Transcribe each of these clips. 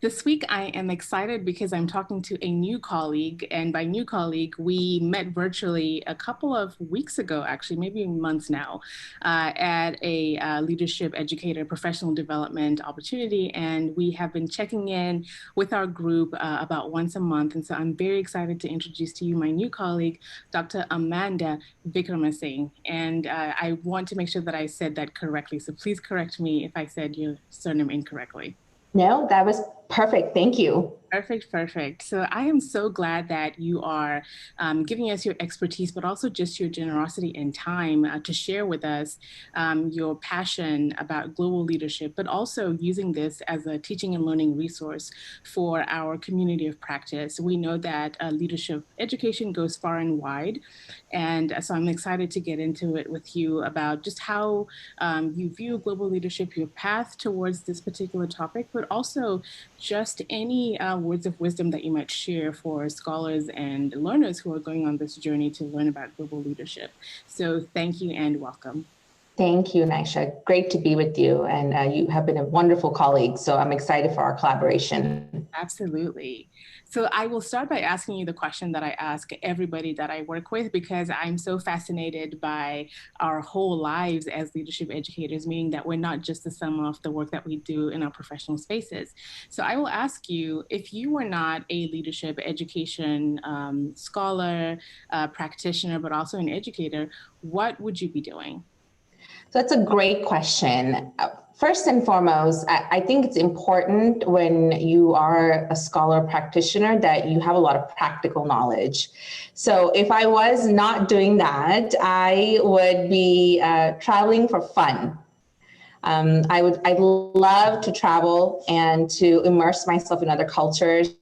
This week, I am excited because I'm talking to a new colleague. And by new colleague, we met virtually a couple of weeks ago, actually, maybe months now, at a leadership educator professional development opportunity. And we have been checking in with our group about once a month. And so I'm very excited to introduce to you my new colleague, Dr. Amanda Wickramasinghe. And I want to make sure that I said that correctly. So please correct me if I said your surname incorrectly. No, that was perfect. Thank you. Perfect, perfect. So I am so glad that you are giving us your expertise, but also just your generosity and time to share with us your passion about global leadership, but also using this as a teaching and learning resource for our community of practice. We know that leadership education goes far and wide. And so I'm excited to get into it with you about just how you view global leadership, your path towards this particular topic, but also just any words of wisdom that you might share for scholars and learners who are going on this journey to learn about global leadership. So thank you and welcome. Thank you, Nisha. Great to be with you. And you have been a wonderful colleague. So I'm excited for our collaboration. Absolutely. So I will start by asking you the question that I ask everybody that I work with, because I'm so fascinated by our whole lives as leadership educators, meaning that we're not just the sum of the work that we do in our professional spaces. So I will ask you, if you were not a leadership education scholar, practitioner, but also an educator, what would you be doing? So that's a great question. First and foremost, I think it's important when you are a scholar practitioner that you have a lot of practical knowledge. So if I was not doing that, I would be traveling for fun. I'd love to travel and to immerse myself in other cultures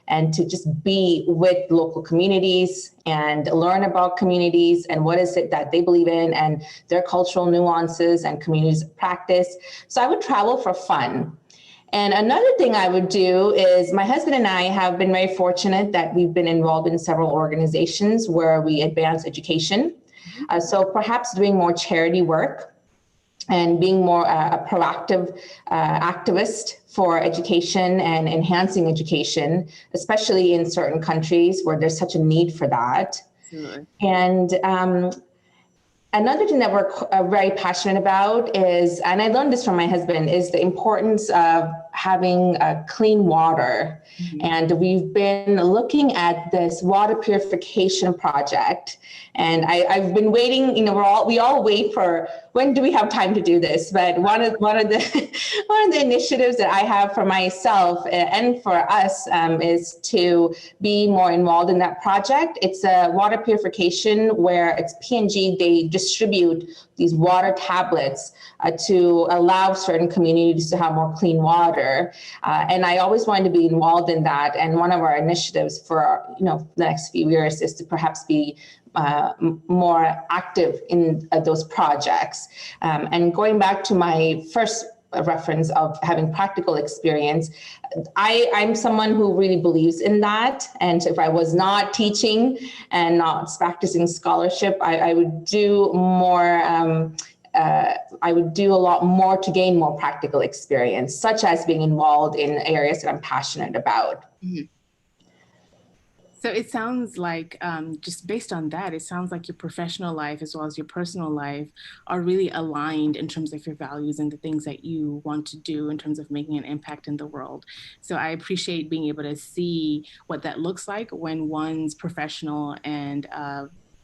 and to just be with local communities and learn about communities and what is it that they believe in and their cultural nuances and communities of practice. So I would travel for fun. And another thing I would do is my husband and I have been very fortunate that we've been involved in several organizations where we advance education. So perhaps doing more charity work and being more a proactive activist for education and enhancing education, especially in certain countries where there's such a need for that. Sure. And another thing that we're very passionate about is, and I learned this from my husband, is the importance of having clean water. Mm-hmm. And we've been looking at this water purification project. And I've been waiting, we all wait for, when do we have time to do this? But one of the initiatives that I have for myself and for us is to be more involved in that project. It's a water purification where it's P&G, they distribute these water tablets to allow certain communities to have more clean water. And I always wanted to be involved in that. And one of our initiatives for the next few years is to perhaps be more active in those projects. And going back to my first reference of having practical experience, I'm someone who really believes in that. And if I was not teaching and not practicing scholarship, I would do more. I would do a lot more to gain more practical experience, such as being involved in areas that I'm passionate about. Mm-hmm. So it sounds like, just based on that, it sounds like your professional life as well as your personal life are really aligned in terms of your values and the things that you want to do in terms of making an impact in the world. So I appreciate being able to see what that looks like when one's professional and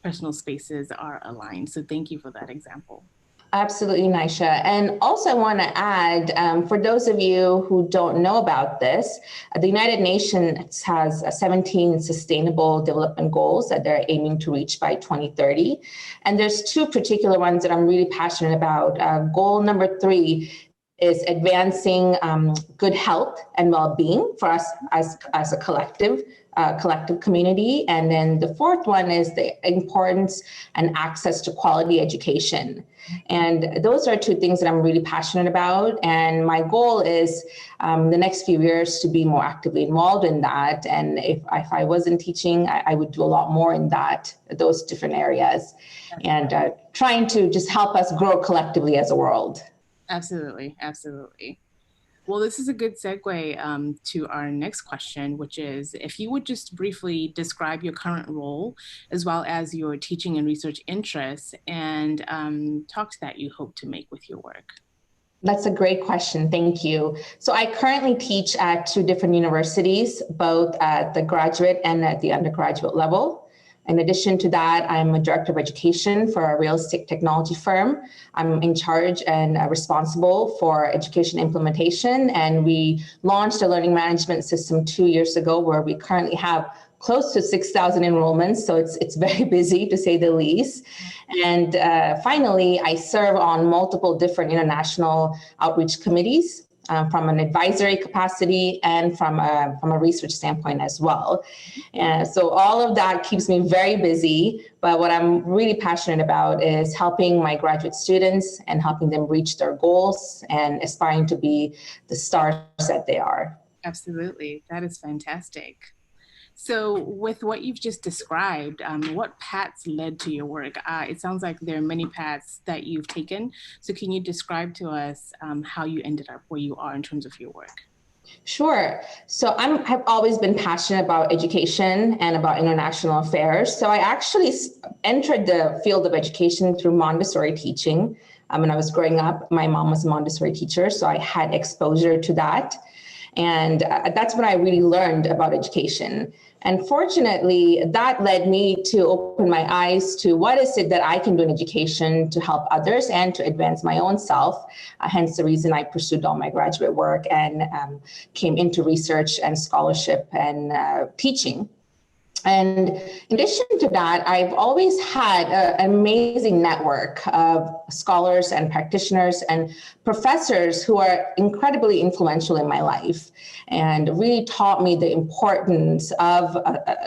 personal spaces are aligned. So thank you for that example. Absolutely, Nisha. And also I want to add, for those of you who don't know about this, the United Nations has 17 sustainable development goals that they're aiming to reach by 2030. And there's two particular ones that I'm really passionate about. Goal number 3 is advancing good health and well-being for us as a collective community. And then the fourth one is the importance and access to quality education. And those are two things that I'm really passionate about. And my goal is the next few years to be more actively involved in that. And if I wasn't teaching, I would do a lot more in those different areas, and trying to just help us grow collectively as a world. Absolutely, absolutely. Well, this is a good segue to our next question, which is if you would just briefly describe your current role as well as your teaching and research interests and talks that you hope to make with your work. That's a great question. Thank you. So I currently teach at two different universities, both at the graduate and at the undergraduate level. In addition to that, I'm a director of education for a real estate technology firm. I'm in charge and responsible for education implementation. And we launched a learning management system 2 years ago where we currently have close to 6,000 enrollments. So it's very busy to say the least. And finally, I serve on multiple different international outreach committees. From an advisory capacity and from a research standpoint as well. And so all of that keeps me very busy, but what I'm really passionate about is helping my graduate students and helping them reach their goals and aspiring to be the stars that they are. Absolutely. That is fantastic. So with what you've just described, what paths led to your work? It sounds like there are many paths that you've taken. So can you describe to us how you ended up where you are in terms of your work? Sure. So I've always been passionate about education and about international affairs. So I actually entered the field of education through Montessori teaching. When I was growing up, my mom was a Montessori teacher, so I had exposure to that. And that's when I really learned about education. And fortunately, that led me to open my eyes to what is it that I can do in education to help others and to advance my own self. Hence the reason I pursued all my graduate work and came into research and scholarship and teaching. And in addition to that, I've always had an amazing network of scholars and practitioners and professors who are incredibly influential in my life and really taught me the importance of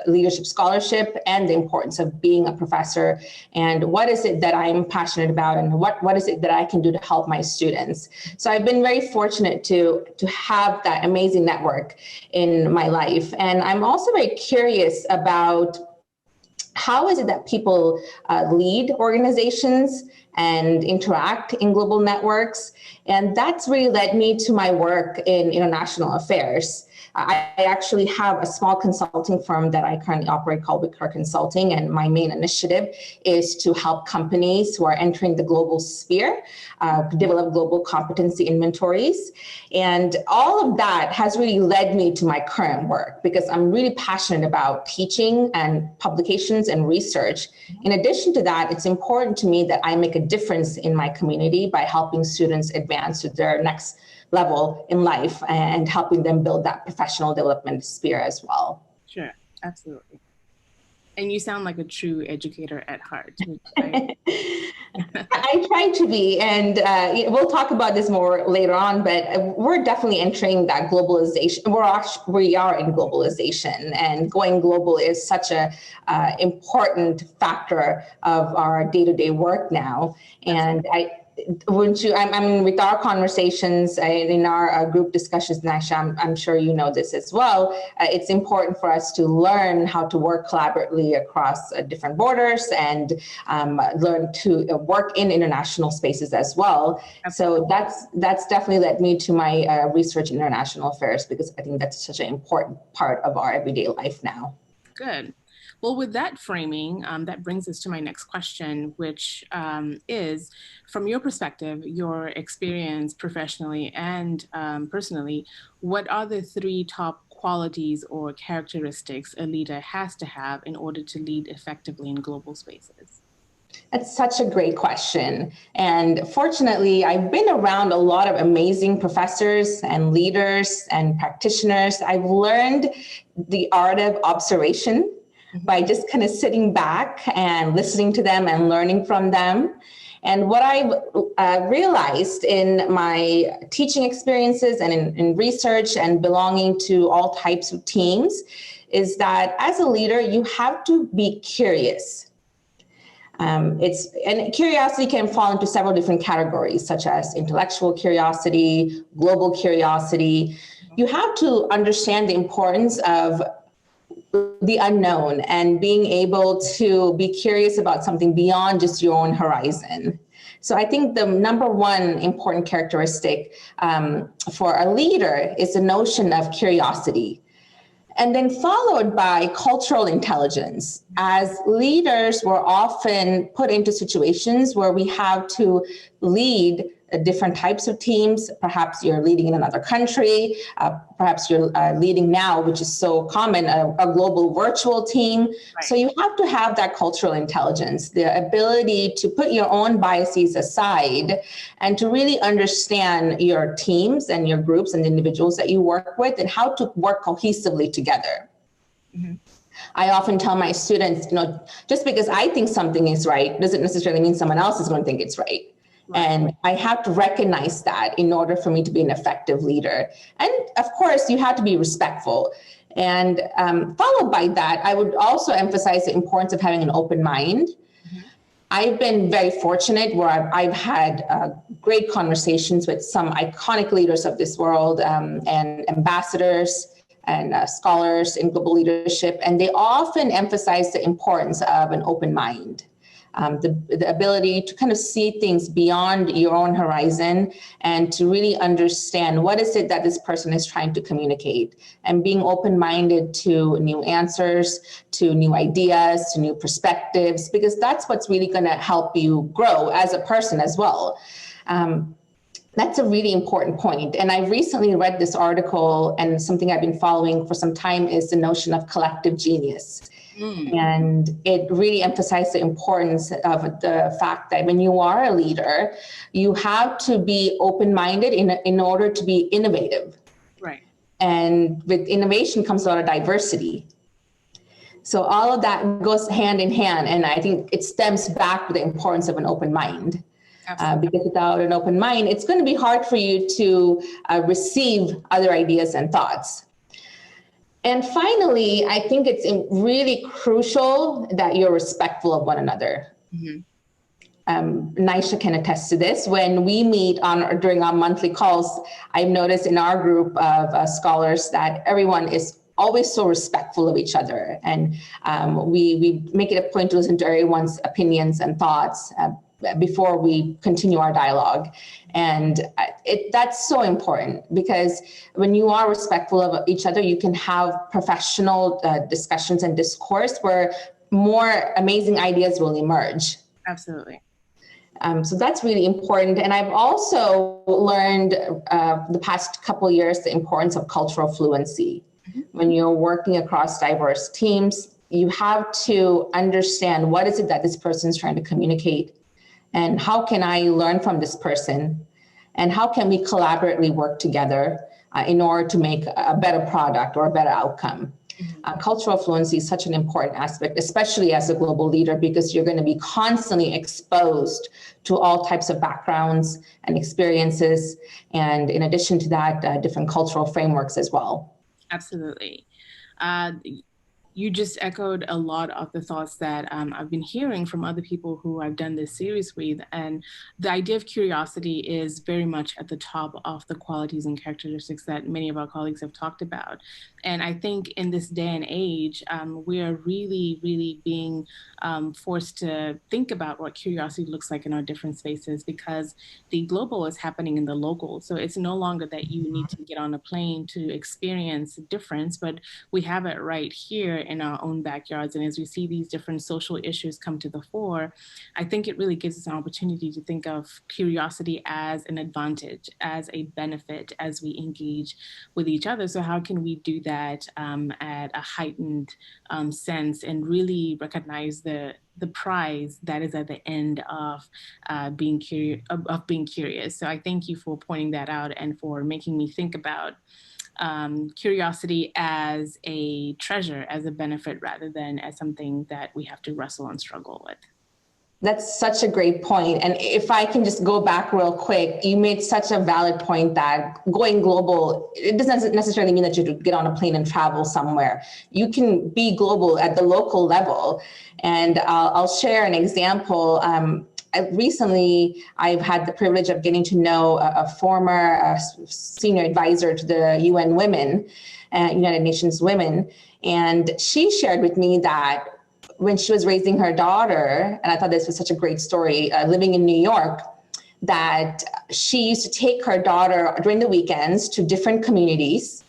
leadership scholarship and the importance of being a professor and what is it that I'm passionate about and what is it that I can do to help my students. So I've been very fortunate to have that amazing network in my life. And I'm also very curious about how is it that people lead organizations and interact in global networks? And that's really led me to my work in international affairs. I actually have a small consulting firm that I currently operate called Wickramasinghe Consulting, and my main initiative is to help companies who are entering the global sphere develop global competency inventories. And all of that has really led me to my current work because I'm really passionate about teaching and publications and research. In addition to that, it's important to me that I make a difference in my community by helping students advance to their next level in life and helping them build that professional development sphere as well. Sure, absolutely. And you sound like a true educator at heart. I try to be, and we'll talk about this more later on, but we're definitely entering that globalization. We are in globalization, and going global is such a important factor of our day-to-day work now. And with our conversations in our group discussions, Nasha, I'm sure you know this as well. It's important for us to learn how to work collaboratively across different borders and learn to work in international spaces as well. So that's definitely led me to my research in international affairs because I think that's such an important part of our everyday life now. Good. Well, with that framing, that brings us to my next question, which is, from your perspective, your experience professionally and personally, what are the 3 top qualities or characteristics a leader has to have in order to lead effectively in global spaces? That's such a great question. And fortunately, I've been around a lot of amazing professors and leaders and practitioners. I've learned the art of observation by just kind of sitting back and listening to them and learning from them. And what I've realized in my teaching experiences and in research and belonging to all types of teams is that as a leader, you have to be curious. And curiosity can fall into several different categories, such as intellectual curiosity, global curiosity. You have to understand the importance of the unknown and being able to be curious about something beyond just your own horizon. So I think the number one important characteristic for a leader is the notion of curiosity. And then followed by cultural intelligence. As leaders, we're often put into situations where we have to lead different types of teams. Perhaps you're leading in another country. Perhaps you're leading now, which is so common, a global virtual team. Right. So you have to have that cultural intelligence, the ability to put your own biases aside and to really understand your teams and your groups and individuals that you work with and how to work cohesively together. Mm-hmm. I often tell my students, just because I think something is right doesn't necessarily mean someone else is going to think it's right. Right. And I have to recognize that in order for me to be an effective leader. And of course, you have to be respectful. And followed by that, I would also emphasize the importance of having an open mind. Mm-hmm. I've been very fortunate where I've had great conversations with some iconic leaders of this world and ambassadors and scholars in global leadership. And they often emphasize the importance of an open mind. The ability to kind of see things beyond your own horizon and to really understand what is it that this person is trying to communicate, and being open-minded to new answers, to new ideas, to new perspectives, because that's what's really going to help you grow as a person as well. That's a really important point. And I recently read this article, and something I've been following for some time is the notion of collective genius. And it really emphasized the importance of the fact that when you are a leader, you have to be open-minded in order to be innovative. Right. And with innovation comes a lot of diversity. So all of that goes hand in hand. And I think it stems back to the importance of an open mind. Because without an open mind, it's going to be hard for you to receive other ideas and thoughts. And finally, I think it's really crucial that you're respectful of one another. Mm-hmm. Naisha can attest to this. When we meet during our monthly calls, I've noticed in our group of scholars that everyone is always so respectful of each other. And we make it a point to listen to everyone's opinions and thoughts before we continue our dialogue. And that's so important, because when you are respectful of each other, you can have professional discussions and discourse where more amazing ideas will emerge. Absolutely. So that's really important. And I've also learned the past couple of years the importance of cultural fluency. Mm-hmm. When you're working across diverse teams, you have to understand what is it that this person is trying to communicate, and how can I learn from this person, and how can we collaboratively work together in order to make a better product or a better outcome. Mm-hmm. Cultural fluency is such an important aspect, especially as a global leader, because you're going to be constantly exposed to all types of backgrounds and experiences. And in addition to that, different cultural frameworks as well. Absolutely. You just echoed a lot of the thoughts that I've been hearing from other people who I've done this series with. And the idea of curiosity is very much at the top of the qualities and characteristics that many of our colleagues have talked about. And I think in this day and age, we are really, really being forced to think about what curiosity looks like in our different spaces, because the global is happening in the local. So it's no longer that you need to get on a plane to experience difference, but we have it right here in our own backyards. And as we see these different social issues come to the fore, I think it really gives us an opportunity to think of curiosity as an advantage, as a benefit, as we engage with each other. So how can we do that at a heightened sense, and really recognize the prize that is at the end of being curious. So I thank you for pointing that out and for making me think about curiosity as a treasure, as a benefit, rather than as something that we have to wrestle and struggle with. That's such a great point. And if I can just go back real quick, you made such a valid point that going global, it doesn't necessarily mean that you have to get on a plane and travel somewhere. You can be global at the local level. And I'll share an example. Recently, I've had the privilege of getting to know a former senior advisor to the UN Women, United Nations Women. And she shared with me that when she was raising her daughter, and I thought this was such a great story, living in New York, that she used to take her daughter during the weekends to different communities,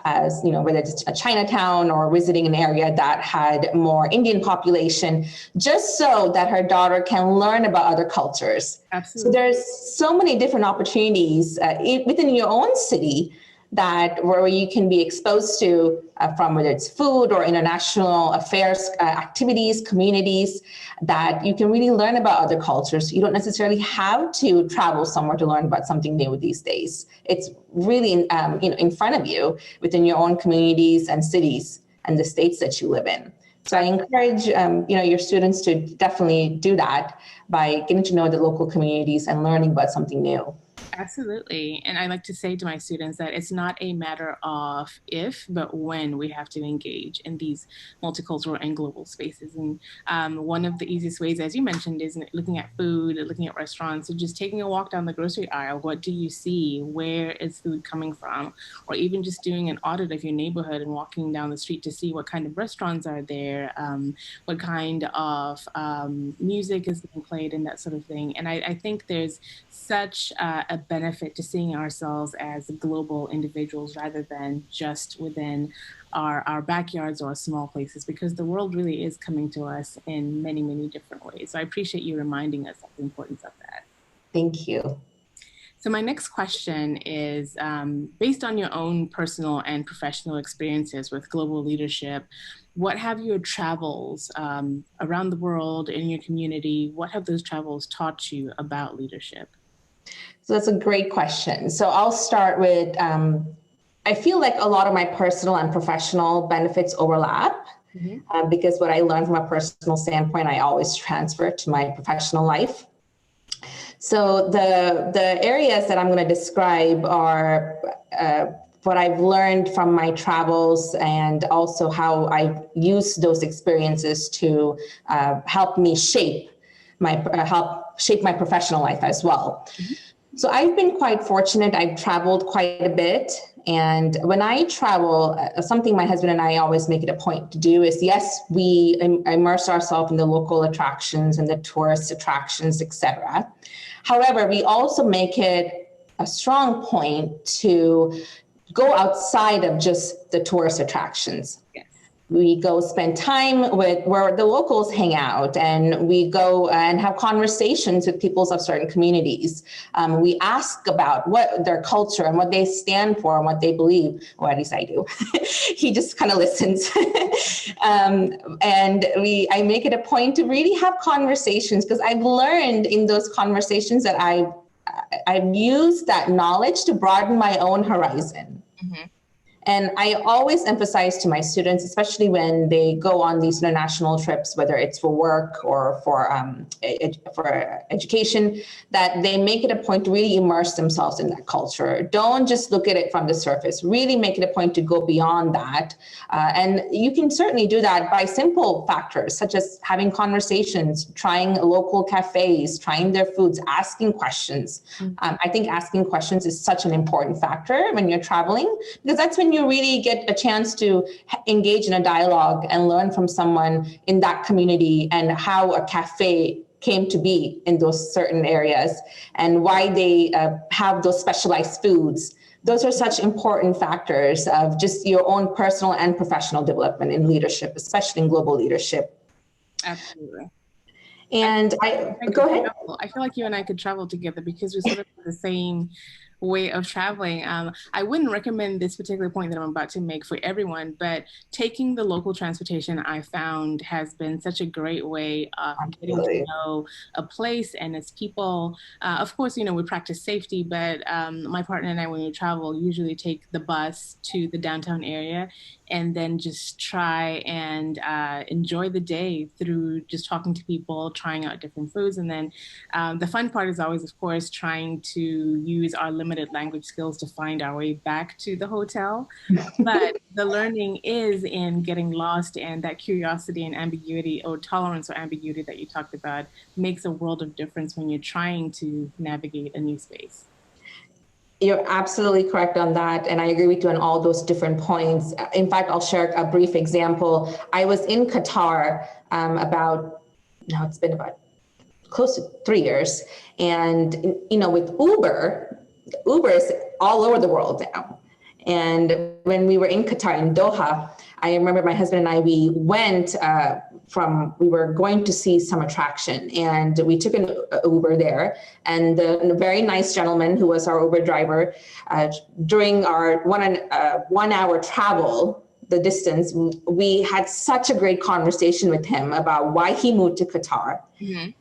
as you know, whether it's a Chinatown or visiting an area that had more Indian population, just so that her daughter can learn about other cultures. Absolutely. So there's so many different opportunities within your own city that where you can be exposed to from whether it's food or international affairs activities, communities, that you can really learn about other cultures. You don't necessarily have to travel somewhere to learn about something new these days. It's really in front of you within your own communities and cities and the states that you live in. So I encourage your students to definitely do that by getting to know the local communities and learning about something new. Absolutely. And I like to say to my students that it's not a matter of if, but when we have to engage in these multicultural and global spaces. And one of the easiest ways, as you mentioned, is looking at food, looking at restaurants, and just taking a walk down the grocery aisle. What do you see? Where is food coming from? Or even just doing an audit of your neighborhood and walking down the street to see what kind of restaurants are there, what kind of music is being played, and that sort of thing. And I think there's such a benefit to seeing ourselves as global individuals rather than just within our backyards or small places, because the world really is coming to us in many, many different ways. So I appreciate you reminding us of the importance of that. Thank you. So my next question is, based on your own personal and professional experiences with global leadership, what have your travels around the world in your community, what have those travels taught you about leadership? So that's a great question. So I'll start with, I feel like a lot of my personal and professional benefits overlap, because what I learned from a personal standpoint, I always transfer to my professional life. So the areas that I'm going to describe are what I've learned from my travels, and also how I use those experiences to help me shape my professional life as well. So I've been quite fortunate. I've traveled quite a bit. And when I travel, something my husband and I always make it a point to do is, yes, we immerse ourselves in the local attractions and the tourist attractions, etc. However, we also make it a strong point to go outside of just the tourist attractions. Yes. We go spend time with where the locals hang out, and we go and have conversations with peoples of certain communities. We ask about what their culture and what they stand for and what they believe, or at least I do. He just kind of listens. And I make it a point to really have conversations, because I've learned in those conversations that I've used that knowledge to broaden my own horizon. And I always emphasize to my students, especially when they go on these international trips, whether it's for work or for education, that they make it a point to really immerse themselves in that culture. Don't just look at it from the surface. Really make it a point to go beyond that. And you can certainly do that by simple factors, such as having conversations, trying local cafes, trying their foods, asking questions. I think asking questions is such an important factor when you're traveling, because that's when you really get a chance to engage in a dialogue and learn from someone in that community and how a cafe came to be in those certain areas and why they have those specialized foods. Those are such important factors of just your own personal and professional development in leadership, especially in global leadership. Absolutely. And go ahead. I feel like you and I could travel together because we sort of have the same way of traveling. I wouldn't recommend this particular point that I'm about to make for everyone, but taking the local transportation I found has been such a great way of getting to know a place and its people. Of course, we practice safety, but my partner and I, when we travel, usually take the bus to the downtown area and then just try and enjoy the day through just talking to people, trying out different foods. And then the fun part is always, of course, trying to use our limited language skills to find our way back to the hotel. But the learning is in getting lost, and that curiosity and ambiguity, or tolerance or ambiguity that you talked about, makes a world of difference when you're trying to navigate a new space. You're absolutely correct on that. And I agree with you on all those different points. In fact, I'll share a brief example. I was in Qatar it's been about close to 3 years. And, with Uber is all over the world now. And when we were in Qatar, in Doha, I remember my husband and I, we were going to see some attraction, and we took an Uber there. And the very nice gentleman who was our Uber driver, during our 1 hour travel, the distance, we had such a great conversation with him about why he moved to Qatar,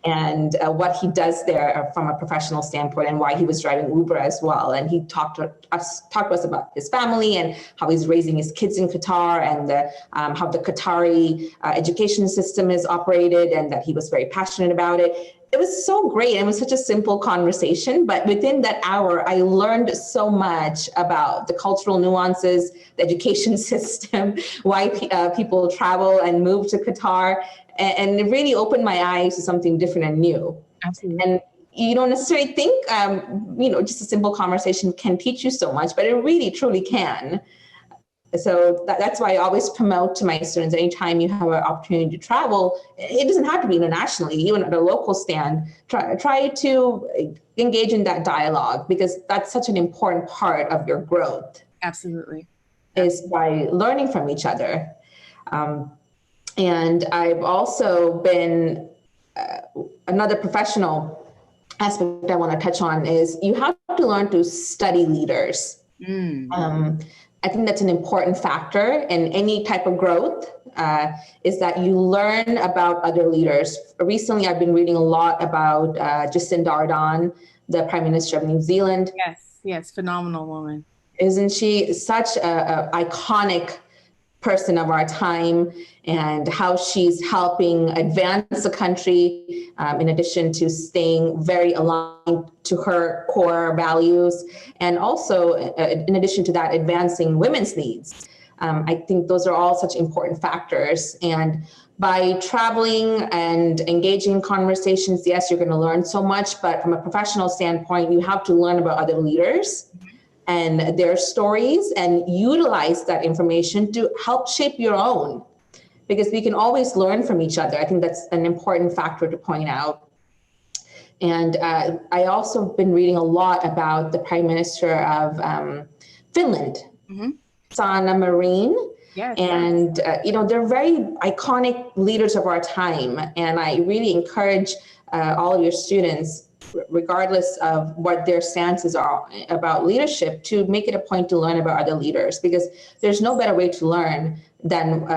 and what he does there from a professional standpoint, and why he was driving Uber as well. And he talked to us about his family and how he's raising his kids in Qatar, and how the Qatari education system is operated, and that he was very passionate about it. It was so great. It was such a simple conversation, but within that hour, I learned so much about the cultural nuances, the education system, why people travel and move to Qatar, and it really opened my eyes to something different and new. Absolutely. And you don't necessarily think, just a simple conversation can teach you so much, but it really, truly can. So that's why I always promote to my students, anytime you have an opportunity to travel, it doesn't have to be internationally, even at a local stand, try to engage in that dialogue, because that's such an important part of your growth. Absolutely. Is by learning from each other. And I've also been, another professional aspect I want to touch on is you have to learn to study leaders. I think that's an important factor in any type of growth, is that you learn about other leaders. Recently, I've been reading a lot about Jacinda Ardern, the Prime Minister of New Zealand. Yes, phenomenal woman. Isn't she such an iconic person of our time, and how she's helping advance the country, in addition to staying very aligned to her core values, and also in addition to that, advancing women's needs. I think those are all such important factors. And by traveling and engaging in conversations, yes, you're going to learn so much, but from a professional standpoint, you have to learn about other leaders and their stories, and utilize that information to help shape your own, because we can always learn from each other. I think that's an important factor to point out. And I also been reading a lot about the Prime Minister of Finland, Sanna Marin. Yes. And, they're very iconic leaders of our time. And I really encourage all of your students, regardless of what their stances are about leadership, to make it a point to learn about other leaders, because there's no better way to learn than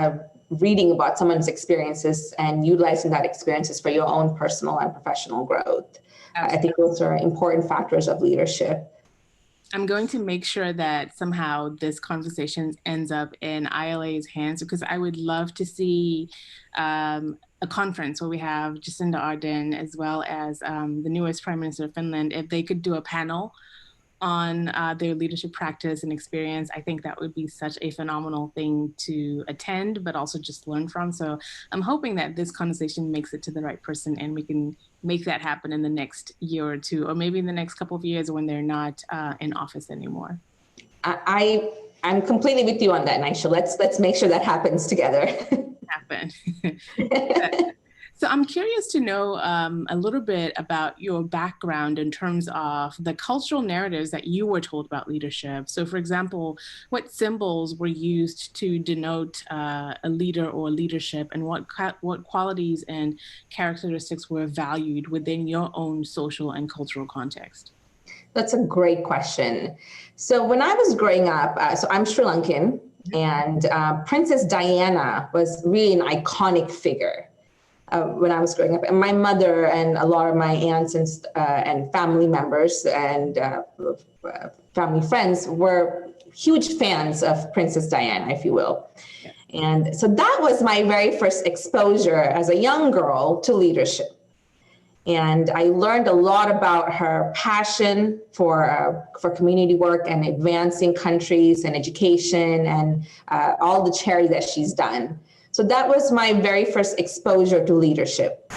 reading about someone's experiences and utilizing that experiences for your own personal and professional growth. Absolutely. I think those are important factors of leadership. I'm going to make sure that somehow this conversation ends up in ILA's hands, because I would love to see a conference where we have Jacinda Ardern as well as the newest Prime Minister of Finland. If they could do a panel on their leadership practice and experience, I think that would be such a phenomenal thing to attend, but also just learn from. So I'm hoping that this conversation makes it to the right person, and we can make that happen in the next year or two, or maybe in the next couple of years when they're not in office anymore. I'm completely with you on that, Nisha. Let's make sure that happens together. So I'm curious to know a little bit about your background in terms of the cultural narratives that you were told about leadership. So, for example, what symbols were used to denote a leader or leadership, and what qualities and characteristics were valued within your own social and cultural context? That's a great question. So when I was growing up, so I'm Sri Lankan, and Princess Diana was really an iconic figure when I was growing up. And my mother and a lot of my aunts and family members and family friends were huge fans of Princess Diana, if you will. Yeah. And so that was my very first exposure as a young girl to leadership. And I learned a lot about her passion for community work and advancing countries and education and all the charity that she's done. So that was my very first exposure to leadership.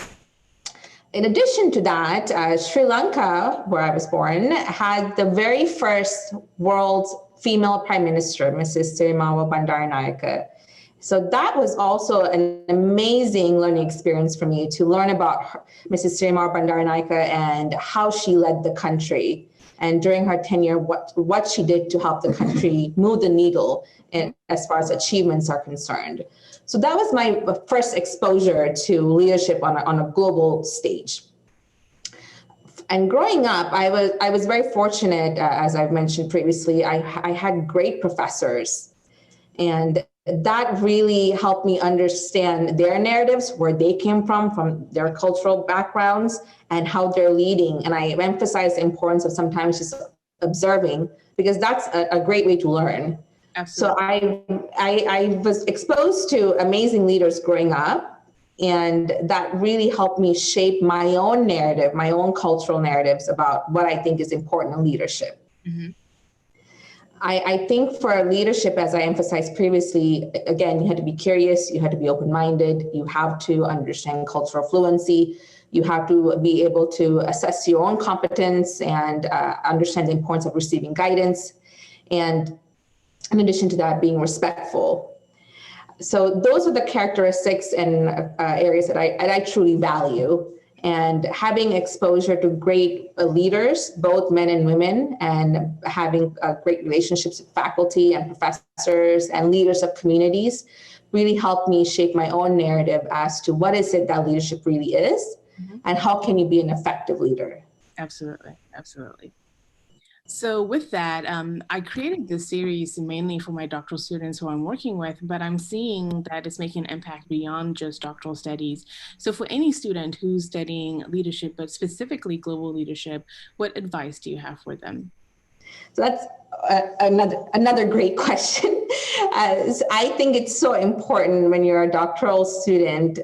In addition to that, Sri Lanka, where I was born, had the very first world's female prime minister, Mrs. Sirimawa Bandaranaike. So that was also an amazing learning experience for me, to learn about Mrs. Srimar Bandaranaike and how she led the country. And during her tenure, what she did to help the country move the needle as far as achievements are concerned. So that was my first exposure to leadership on a global stage. And growing up, I was very fortunate, as I've mentioned previously. I had great professors, and that really helped me understand their narratives, where they came from their cultural backgrounds, and how they're leading. And I emphasize the importance of sometimes just observing, because that's a great way to learn. Absolutely. So I was exposed to amazing leaders growing up, and that really helped me shape my own narrative, my own cultural narratives about what I think is important in leadership. Mm-hmm. I think for leadership, as I emphasized previously, again, you had to be curious, you had to be open-minded, you have to understand cultural fluency, you have to be able to assess your own competence and understand the importance of receiving guidance. And in addition to that, being respectful. So those are the characteristics and areas that I truly value. And having exposure to great leaders, both men and women, and having great relationships with faculty and professors and leaders of communities really helped me shape my own narrative as to what is it that leadership really is, mm-hmm. and how can you be an effective leader. Absolutely, absolutely. So with that, I created this series mainly for my doctoral students who I'm working with, but I'm seeing that it's making an impact beyond just doctoral studies. So for any student who's studying leadership, but specifically global leadership, what advice do you have for them? So that's another great question. I think it's so important when you're a doctoral student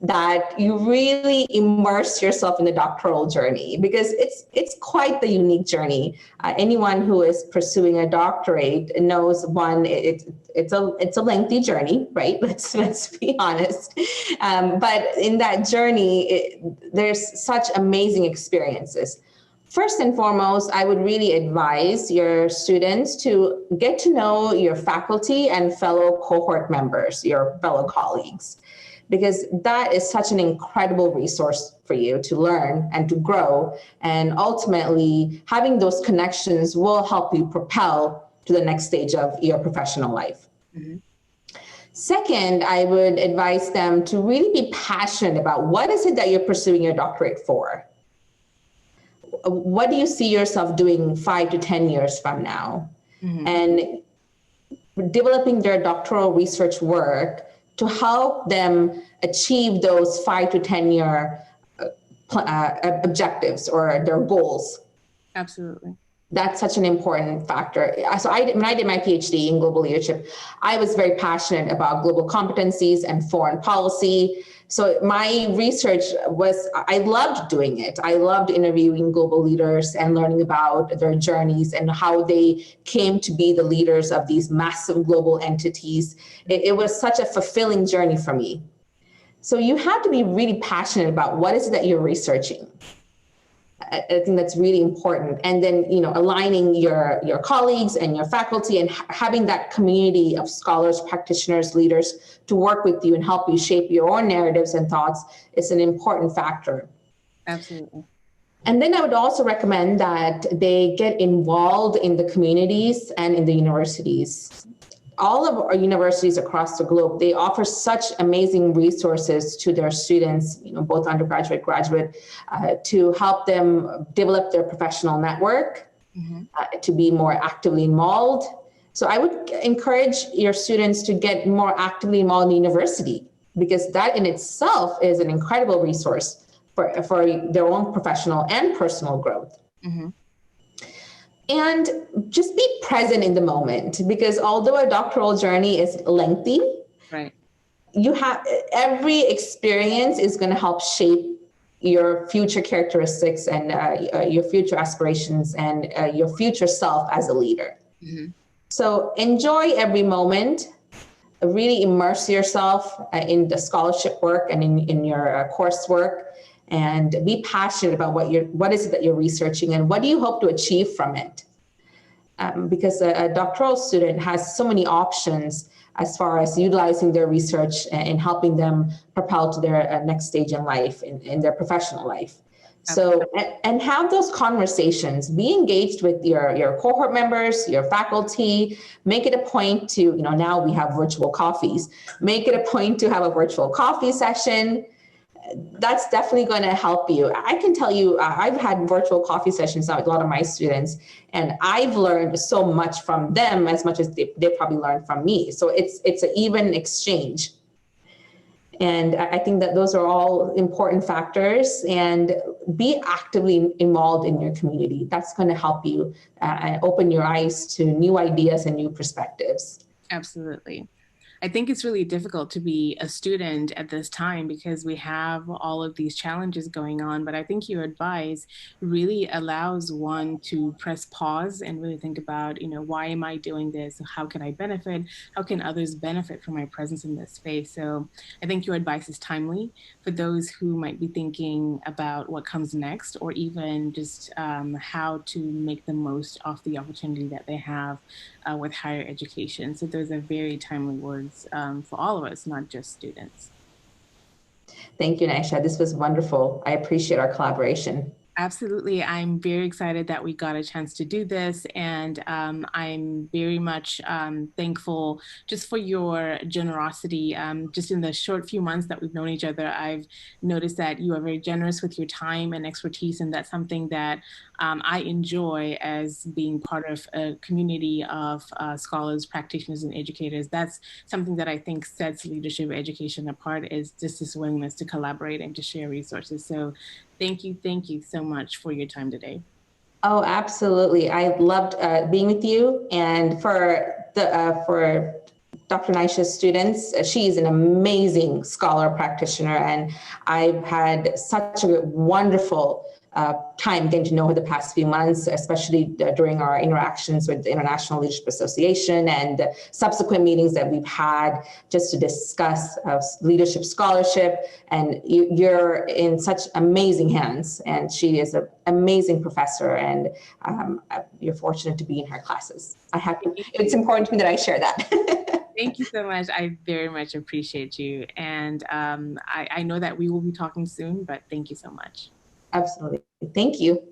that you really immerse yourself in the doctoral journey, because it's quite the unique journey. Anyone who is pursuing a doctorate knows, one, it's a lengthy journey, right? Let's be honest. But in that journey, there's such amazing experiences. First and foremost, I would really advise your students to get to know your faculty and fellow cohort members, your fellow colleagues, because that is such an incredible resource for you to learn and to grow. And ultimately, having those connections will help you propel to the next stage of your professional life. Mm-hmm. Second, I would advise them to really be passionate about what is it that you're pursuing your doctorate for. What do you see yourself doing 5 to 10 years from now? Mm-hmm. And developing their doctoral research work to help them achieve those 5 to 10 year objectives or their goals. Absolutely. That's such an important factor. So when I did my PhD in global leadership, I was very passionate about global competencies and foreign policy. So my research I loved doing it. I loved interviewing global leaders and learning about their journeys and how they came to be the leaders of these massive global entities. It was such a fulfilling journey for me. So you have to be really passionate about what is it that you're researching. I think that's really important. And then, aligning your colleagues and your faculty and having that community of scholars, practitioners, leaders to work with you and help you shape your own narratives and thoughts is an important factor. Absolutely. And then I would also recommend that they get involved in the communities and in the universities. All of our universities across the globe, they offer such amazing resources to their students, both undergraduate, graduate, to help them develop their professional network, mm-hmm. To be more actively involved. So I would encourage your students to get more actively involved in the university, because that in itself is an incredible resource for their own professional and personal growth. Mm-hmm. And just be present in the moment, because although a doctoral journey is lengthy, right, every experience is going to help shape your future characteristics and your future aspirations and your future self as a leader. Mm-hmm. So enjoy every moment, really immerse yourself in the scholarship work and in your coursework. And be passionate about what is it that you're researching and what do you hope to achieve from it. Because a doctoral student has so many options as far as utilizing their research and helping them propel to their next stage in life, in their professional life. So, and have those conversations, be engaged with your cohort members, your faculty, make it a point to, now we have virtual coffees, make it a point to have a virtual coffee session. That's definitely going to help you. I can tell you, I've had virtual coffee sessions now with a lot of my students, and I've learned so much from them as much as they probably learned from me. So it's an even exchange. And I think that those are all important factors, and be actively involved in your community. That's going to help you open your eyes to new ideas and new perspectives. Absolutely. I think it's really difficult to be a student at this time because we have all of these challenges going on. But I think your advice really allows one to press pause and really think about, why am I doing this? How can I benefit? How can others benefit from my presence in this space? So I think your advice is timely for those who might be thinking about what comes next, or even just how to make the most of the opportunity that they have with higher education. So those are very timely words for all of us, not just students. Thank you, Naisha. This was wonderful. I appreciate our collaboration. Absolutely. I'm very excited that we got a chance to do this. And I'm very much thankful just for your generosity. Just in the short few months that we've known each other, I've noticed that you are very generous with your time and expertise. And that's something that I enjoy as being part of a community of scholars, practitioners, and educators. That's something that I think sets leadership education apart, is just this willingness to collaborate and to share resources. So thank you so much for your time today. Oh, absolutely. I loved being with you. And for Dr. Naisha's students, she's an amazing scholar practitioner, and I've had such a wonderful time getting to know her the past few months, especially during our interactions with the International Leadership Association and subsequent meetings that we've had just to discuss leadership scholarship. And you're in such amazing hands, and she is an amazing professor, and you're fortunate to be in her classes. It's important to me that I share that. Thank you so much. I very much appreciate you. And I know that we will be talking soon, but thank you so much. Absolutely. Thank you.